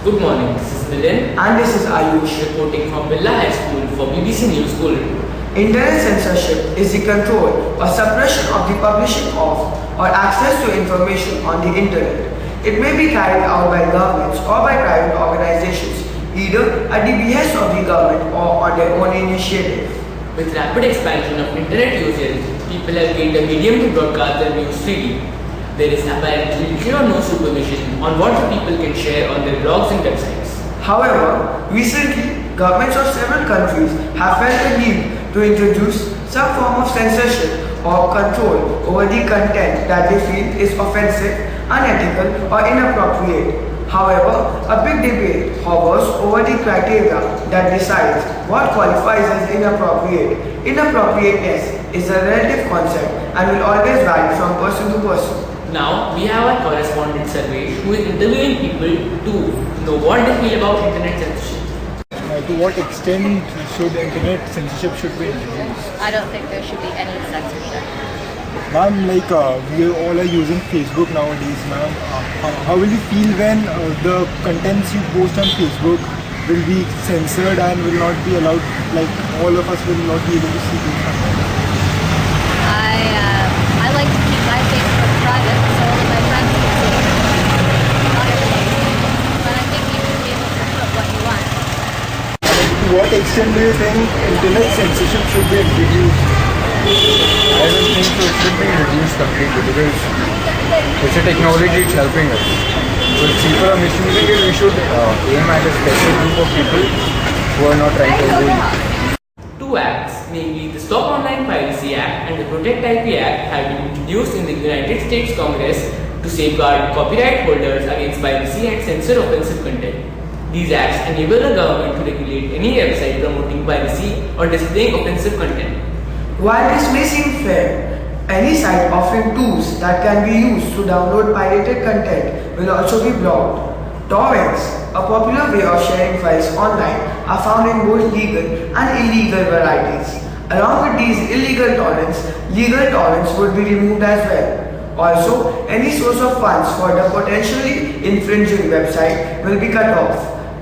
Good morning, this is Milind And this is Ayush. reporting from Birla High School for BBC News School Report. Internet censorship is the control or suppression of the publishing of or access to information on the internet. It may be carried out by governments or by private organizations, either at the behest of the government or on their own initiative. With rapid expansion of internet usage, people have gained a medium to broadcast their views freely. There is apparently little or no supervision on what the people can share on their blogs and websites. However, recently, governments of several countries have felt the need to introduce some form of censorship or control over the content that they feel is offensive, unethical, or inappropriate. However, a big debate hovers over the criteria that decides what qualifies as inappropriate. Inappropriateness is a relative concept and will always vary from person to person. Now, we have our correspondent Sarvesh who is interviewing people to know what they feel about internet censorship. To what extent should internet censorship be introduced? I don't think there should be any censorship. Ma'am, we all are using Facebook nowadays, ma'am. How will you feel when the contents you post on Facebook will be censored and will not be allowed, like all of us will not be able to see those contents? I like to keep my Facebook private so only my friends can see it. Not everybody. But I think you should be able to put what you want. To what extent do you think internet censorship should be introduced? I don't think so. It should be reduced completely because it's a technology, it's helping us. So if people are misusing it, we should aim at a special group of people who are not trying to avoid it. Two acts, namely the Stop Online Piracy Act and the Protect IP Act, have been introduced in the United States Congress to safeguard copyright holders against piracy and censor offensive content. These acts enable the government to regulate any website promoting piracy or displaying offensive content. While this may seem fair, any site offering tools that can be used to download pirated content will also be blocked. Torrents, a popular way of sharing files online, are found in both legal and illegal varieties. Along with these illegal torrents, legal torrents would be removed as well. Also, any source of funds for the potentially infringing website will be cut off.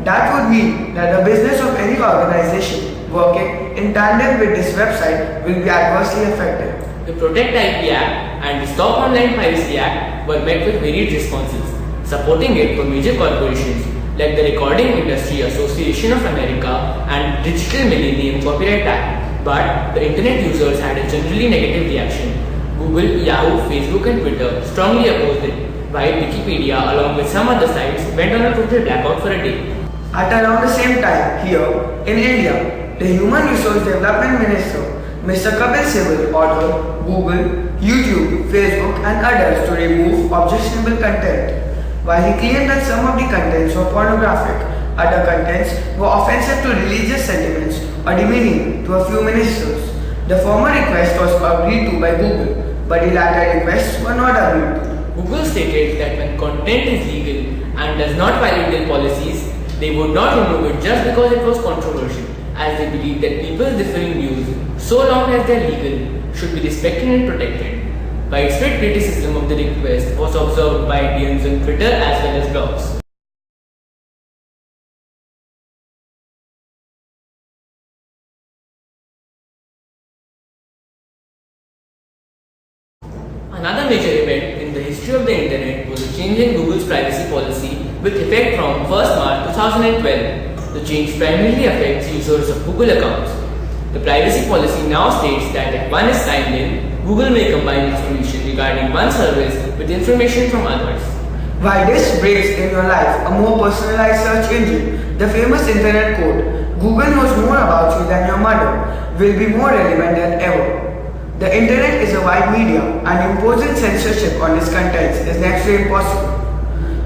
That would mean that the business of any organization working in tandem with this website will be adversely affected. The Protect IP Act and the Stop Online Piracy Act were met with varied responses. Supporting it were major corporations like the Recording Industry Association of America and Digital Millennium Copyright Act. But the internet users had a generally negative reaction. Google, Yahoo, Facebook and Twitter strongly opposed it, while Wikipedia along with some other sites went on a total blackout for a day. At around the same time, here in India, the Human Resource Development Minister, Mr. Kapil Sibal, ordered Google, YouTube, Facebook and others to remove objectionable content. While he claimed that some of the contents were pornographic, other contents were offensive to religious sentiments or demeaning to a few ministers. The former request was agreed to by Google, but the latter requests were not agreed to. Google stated that when content is legal and does not violate their policies, they would not remove it just because it was controversial, as they believe that people's differing views, so long as they are legal, should be respected and protected. Widespread criticism of the request was observed by Indians on Twitter as well as blogs. Another major event in the history of the internet was the change in Google's privacy policy with effect from 1st March 2012. The change primarily affects users of Google accounts. The privacy policy now states that if one is signed in, Google may combine information regarding one service with information from others. While this brings in your life a more personalized search engine, the famous internet quote, "Google knows more about you than your mother," will be more relevant than ever. The internet is a wide media and imposing censorship on its contents is next to impossible.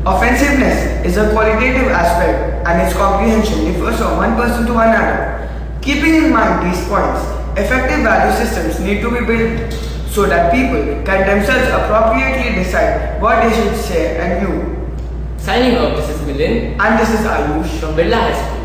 Offensiveness is a qualitative aspect and its comprehension differs from one person to another. Keeping in mind these points, effective value systems need to be built so that people can themselves appropriately decide what they should share and view. Signing off, this is Milind And this is Ayush from Birla High School.